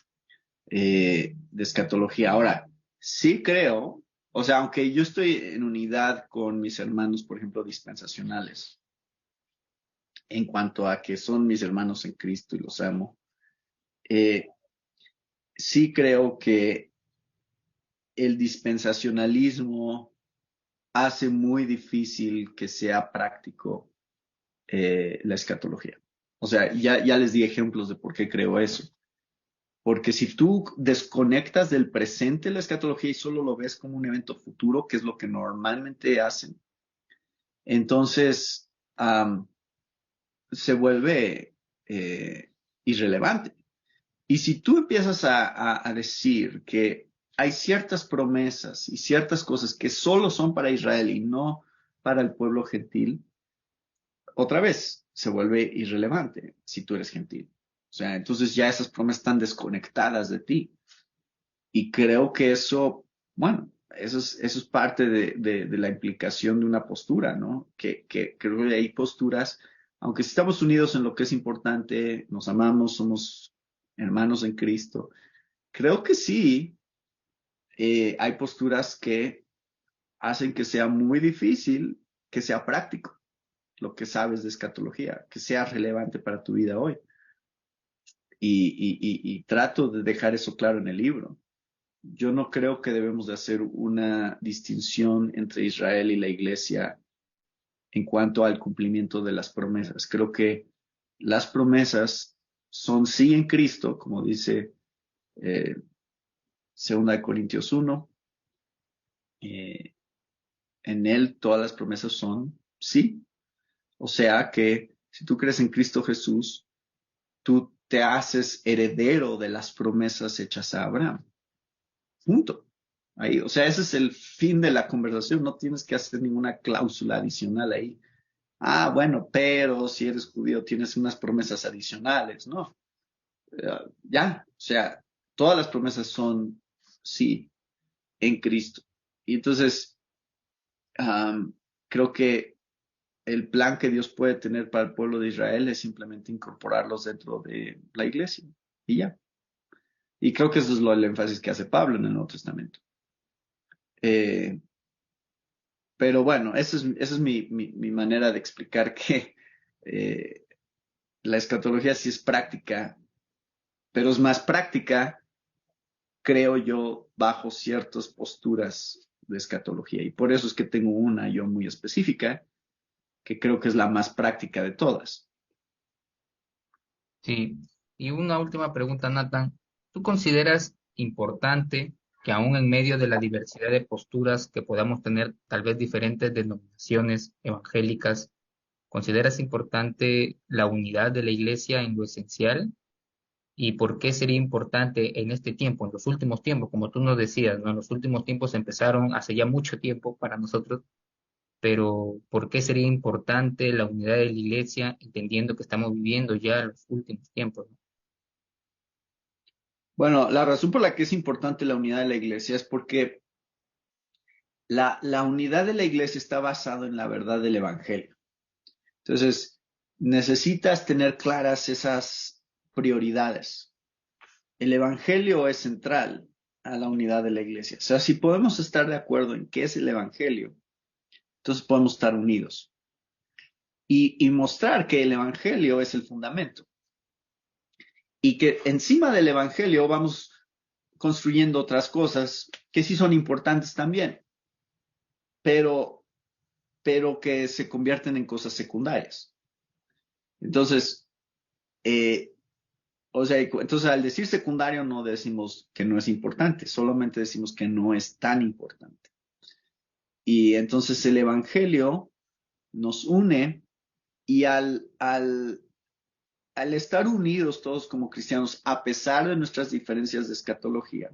de escatología. Ahora, sí creo, o sea, aunque yo estoy en unidad con mis hermanos, por ejemplo, dispensacionales, en cuanto a que son mis hermanos en Cristo y los amo, eh, sí creo que el dispensacionalismo hace muy difícil que sea práctico la escatología. O sea, ya les di ejemplos de por qué creo eso. Porque si tú desconectas del presente la escatología y solo lo ves como un evento futuro, que es lo que normalmente hacen, entonces se vuelve irrelevante. Y si tú empiezas a decir que hay ciertas promesas y ciertas cosas que solo son para Israel y no para el pueblo gentil, otra vez se vuelve irrelevante si tú eres gentil. O sea, entonces ya esas promesas están desconectadas de ti. Y creo que eso, bueno, eso es parte de la implicación de una postura, ¿no? Que creo que hay posturas, aunque si estamos unidos en lo que es importante, nos amamos, somos hermanos en Cristo, creo que sí, hay posturas que hacen que sea muy difícil que sea práctico lo que sabes de escatología, que sea relevante para tu vida hoy. Y trato de dejar eso claro en el libro. Yo no creo que debemos de hacer una distinción entre Israel y la iglesia en cuanto al cumplimiento de las promesas. Creo que las promesas son sí en Cristo, como dice eh, 2 Corintios 1. eh, en Él todas las promesas son sí. O sea que si tú crees en Cristo Jesús, tú te haces heredero de las promesas hechas a Abraham. Punto. Ahí, o sea, ese es el fin de la conversación. No tienes que hacer ninguna cláusula adicional ahí. Ah, bueno, pero si eres judío tienes unas promesas adicionales, ¿no? Ya, o sea, todas las promesas son sí en Cristo. Y entonces, um, creo que el plan que Dios puede tener para el pueblo de Israel es simplemente incorporarlos dentro de la iglesia. Y ya. Y creo que eso es el énfasis que hace Pablo en el Nuevo Testamento. Eh, pero bueno, esa es mi manera de explicar que eh, la escatología sí es práctica, pero es más práctica, creo yo, bajo ciertas posturas de escatología. Y por eso es que tengo una yo muy específica, que creo que es la más práctica de todas. Sí. Y una última pregunta, Nathan. ¿Tú consideras importante que aún en medio de la diversidad de posturas que podamos tener, tal vez diferentes denominaciones evangélicas, consideras importante la unidad de la iglesia en lo esencial? ¿Y por qué sería importante en este tiempo, en los últimos tiempos, como tú nos decías, ¿no? En los últimos tiempos empezaron hace ya mucho tiempo para nosotros. pero ¿por qué sería importante la unidad de la iglesia, entendiendo que estamos viviendo ya los últimos tiempos, ¿no? Bueno, la razón por la que es importante la unidad de la iglesia es porque la unidad de la iglesia está basada en la verdad del evangelio. Entonces, necesitas tener claras esas prioridades. El evangelio es central a la unidad de la iglesia. O sea, si podemos estar de acuerdo en qué es el evangelio, entonces podemos estar unidos y mostrar que el evangelio es el fundamento y que encima del evangelio vamos construyendo otras cosas que sí son importantes también, pero, pero que se convierten en cosas secundarias. Entonces, eh, o sea, entonces al decir secundario no decimos que no es importante, solamente decimos que no es tan importante. Y entonces el Evangelio nos une y al estar unidos todos como cristianos, a pesar de nuestras diferencias de escatología,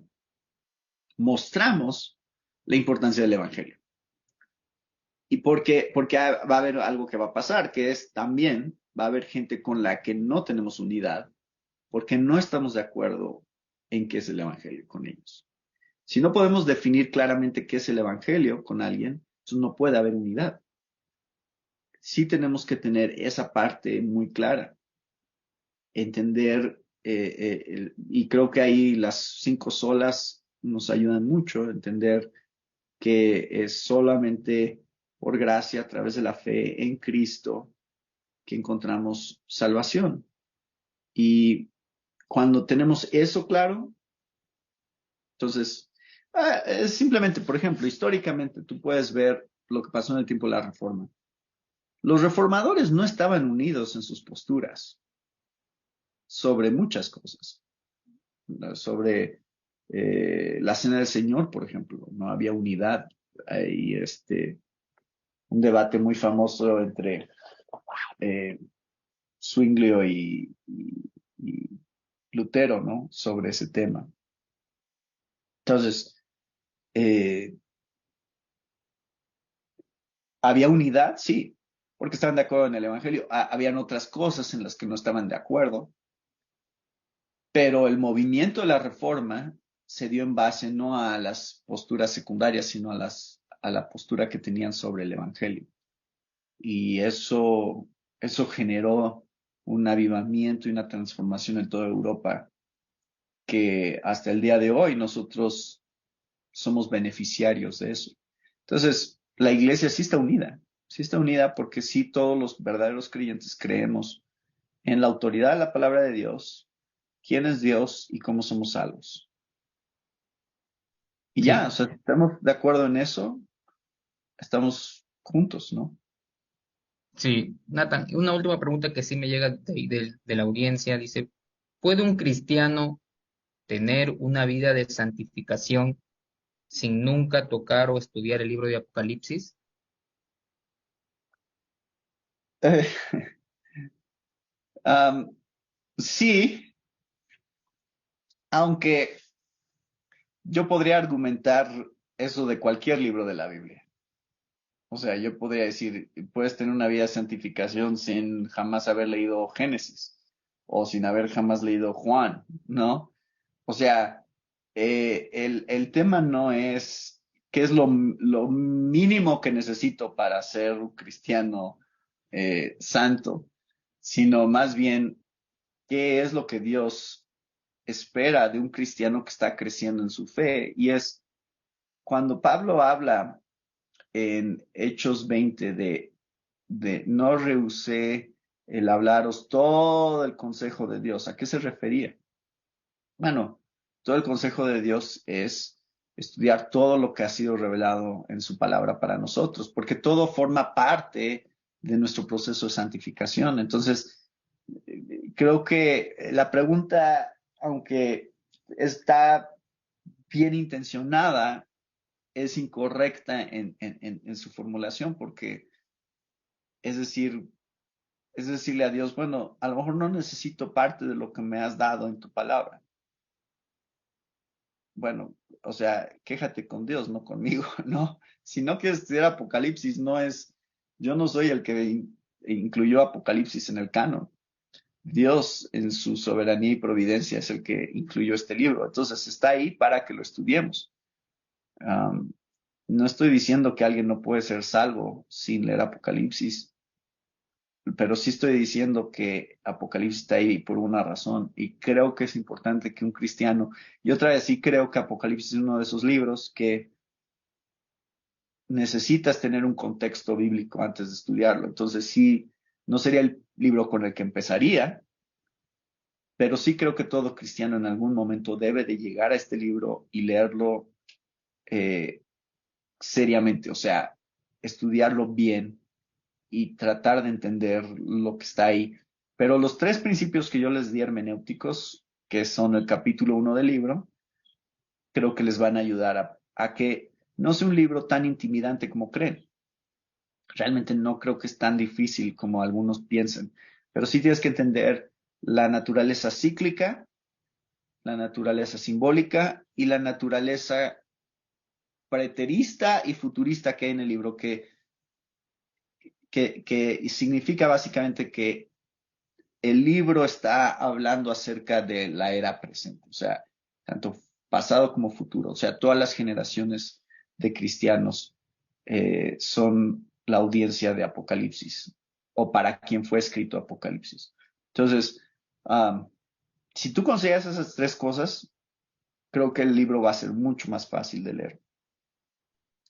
mostramos la importancia del Evangelio. Y porque va a haber algo que va a pasar, que es también va a haber gente con la que no tenemos unidad, porque no estamos de acuerdo en qué es el Evangelio con ellos. Si no podemos definir claramente qué es el Evangelio con alguien, entonces no puede haber unidad. Sí tenemos que tener esa parte muy clara, entender, y creo que ahí las 5 solas nos ayudan mucho a entender que es solamente por gracia, a través de la fe en Cristo, que encontramos salvación. Y cuando tenemos eso claro, entonces, es simplemente, por ejemplo, históricamente tú puedes ver lo que pasó en el tiempo de la Reforma. Los reformadores no estaban unidos en sus posturas sobre muchas cosas, ¿no? Sobre la Cena del Señor, por ejemplo, no había unidad. Hay un debate muy famoso entre eh, Zwinglio y Lutero, ¿no? Sobre ese tema. Entonces, eh, ¿había unidad? Sí, porque estaban de acuerdo en el Evangelio. Habían otras cosas en las que no estaban de acuerdo, pero el movimiento de la Reforma se dio en base no a las posturas secundarias, sino a la postura que tenían sobre el Evangelio. Y eso generó un avivamiento y una transformación en toda Europa que hasta el día de hoy nosotros somos beneficiarios de eso. Entonces, la iglesia sí está unida porque sí todos los verdaderos creyentes creemos en la autoridad de la palabra de Dios, quién es Dios y cómo somos salvos. Y ya, o Sí, sea, si estamos de acuerdo en eso, estamos juntos, ¿no? sí. Nathan, una última pregunta que sí me llega de la audiencia, dice, ¿puede un cristiano tener una vida de santificación sin nunca tocar o estudiar el libro de Apocalipsis? Eh, um, sí, aunque yo podría argumentar eso de cualquier libro de la Biblia. O sea, yo podría decir, puedes tener una vida de santificación sin jamás haber leído Génesis o sin haber jamás leído Juan, ¿no? O sea, el tema no es qué es lo mínimo que necesito para ser un cristiano santo, sino más bien qué es lo que Dios espera de un cristiano que está creciendo en su fe. Y es cuando Pablo habla en Hechos 20 de no rehusé el hablaros todo el consejo de Dios. ¿A qué se refería? Bueno, todo el consejo de Dios es estudiar todo lo que ha sido revelado en su palabra para nosotros, porque todo forma parte de nuestro proceso de santificación. Entonces, creo que la pregunta, aunque está bien intencionada, es incorrecta en su formulación, porque es decir, es decirle a Dios, bueno, a lo mejor no necesito parte de lo que me has dado en tu palabra. bueno, o sea, quéjate con Dios, no conmigo, ¿no? Si no quieres estudiar Apocalipsis, yo no soy el que incluyó Apocalipsis en el canon. Dios en su soberanía y providencia es el que incluyó este libro. Entonces está ahí para que lo estudiemos. Um, no estoy diciendo que alguien no puede ser salvo sin leer Apocalipsis, pero sí estoy diciendo que Apocalipsis está ahí por una razón y creo que es importante que un cristiano, y otra vez sí creo que Apocalipsis es uno de esos libros que necesitas tener un contexto bíblico antes de estudiarlo. Entonces sí, no sería el libro con el que empezaría, pero sí creo que todo cristiano en algún momento debe de llegar a este libro y leerlo eh, seriamente, o sea, estudiarlo bien y tratar de entender lo que está ahí. Pero los tres principios que yo les di hermenéuticos, que son el capítulo 1 del libro, creo que les van a ayudar a que no sea un libro tan intimidante como creen. Realmente no creo que es tan difícil como algunos piensan, pero sí tienes que entender la naturaleza cíclica, la naturaleza simbólica y la naturaleza preterista y futurista que hay en el libro, que significa básicamente que el libro está hablando acerca de la era presente, o sea, tanto pasado como futuro, o sea, todas las generaciones de cristianos son la audiencia de Apocalipsis, o para quien fue escrito Apocalipsis. Entonces, um, si tú consideras esas tres cosas, creo que el libro va a ser mucho más fácil de leer.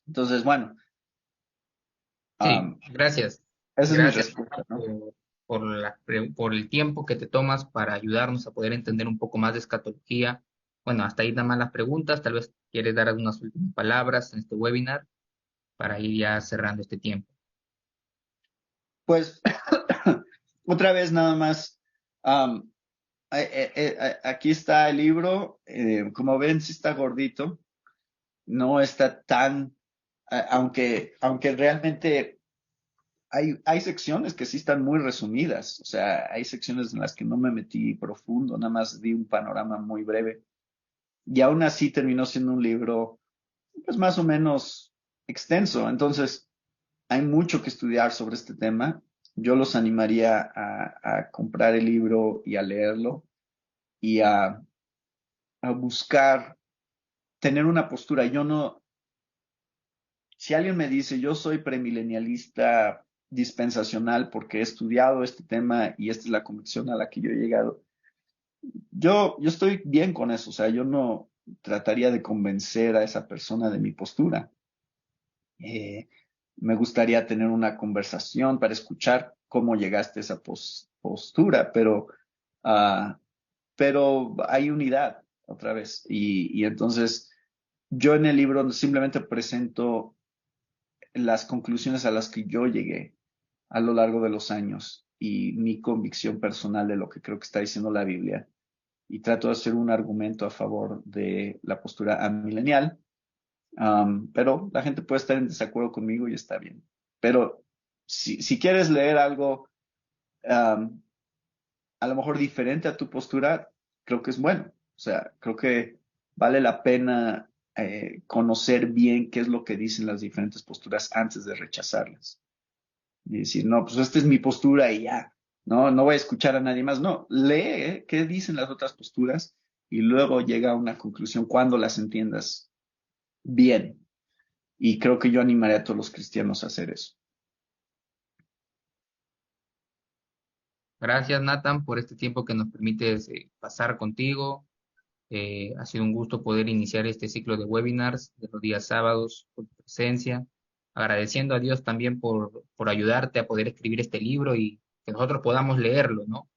Entonces, bueno, Sí, um, gracias. esa es mi Gracias respuesta, ¿no? por el tiempo que te tomas para ayudarnos a poder entender un poco más de escatología. Bueno, hasta ahí nada más las preguntas. Tal vez quieres dar algunas últimas palabras en este webinar para ir ya cerrando este tiempo. Pues, otra vez nada más, um, aquí está el libro, como ven, sí está gordito, no está tan, aunque realmente hay secciones que sí están muy resumidas, o sea, hay secciones en las que no me metí profundo, nada más di un panorama muy breve. Y aún así terminó siendo un libro, pues más o menos extenso. Entonces, hay mucho que estudiar sobre este tema. Yo los animaría a comprar el libro y a leerlo y a buscar tener una postura. Yo no, si alguien me dice, yo soy premilenialista dispensacional porque he estudiado este tema y esta es la convicción a la que yo he llegado, yo estoy bien con eso, o sea, yo no trataría de convencer a esa persona de mi postura. Eh, me gustaría tener una conversación para escuchar cómo llegaste a esa postura, uh, pero hay unidad otra vez. Y entonces yo en el libro simplemente presento las conclusiones a las que yo llegué a lo largo de los años y mi convicción personal de lo que creo que está diciendo la Biblia. Y trato de hacer un argumento a favor de la postura amilenial, pero la gente puede estar en desacuerdo conmigo y está bien. Pero si quieres leer algo um, a lo mejor diferente a tu postura, creo que es bueno. O sea, creo que vale la pena conocer bien qué es lo que dicen las diferentes posturas antes de rechazarlas. Y decir, no, pues esta es mi postura y ya. No voy a escuchar a nadie más. No, lee qué dicen las otras posturas y luego llega a una conclusión cuando las entiendas bien. Y creo que yo animaré a todos los cristianos a hacer eso. Gracias, Nathan, por este tiempo que nos permites pasar contigo. Ha sido un gusto poder iniciar este ciclo de webinars de los días sábados por tu presencia. Agradeciendo a Dios también por ayudarte a poder escribir este libro y que nosotros podamos leerlo, ¿no?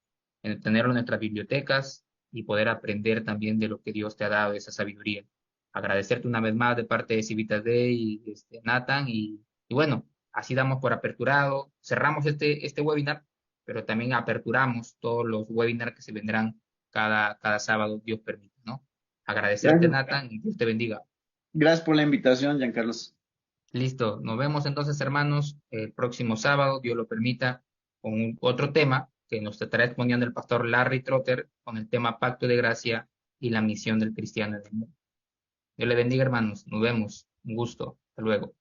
Tenerlo en nuestras bibliotecas y poder aprender también de lo que Dios te ha dado, esa sabiduría. Agradecerte una vez más de parte de Civitas Day y Nathan y bueno, así damos por aperturado, cerramos este webinar, pero también aperturamos todos los webinars que se vendrán cada sábado, Dios permite, ¿no? Agradecerte, Gracias. Nathan, y Dios te bendiga. Gracias por la invitación, Giancarlos. Listo, nos vemos entonces, hermanos, el próximo sábado, Dios lo permita, con otro tema que nos estará exponiendo el pastor Larry Trotter con el tema Pacto de Gracia y la misión del cristiano en el mundo. Dios le bendiga, hermanos. Nos vemos. Un gusto. Hasta luego.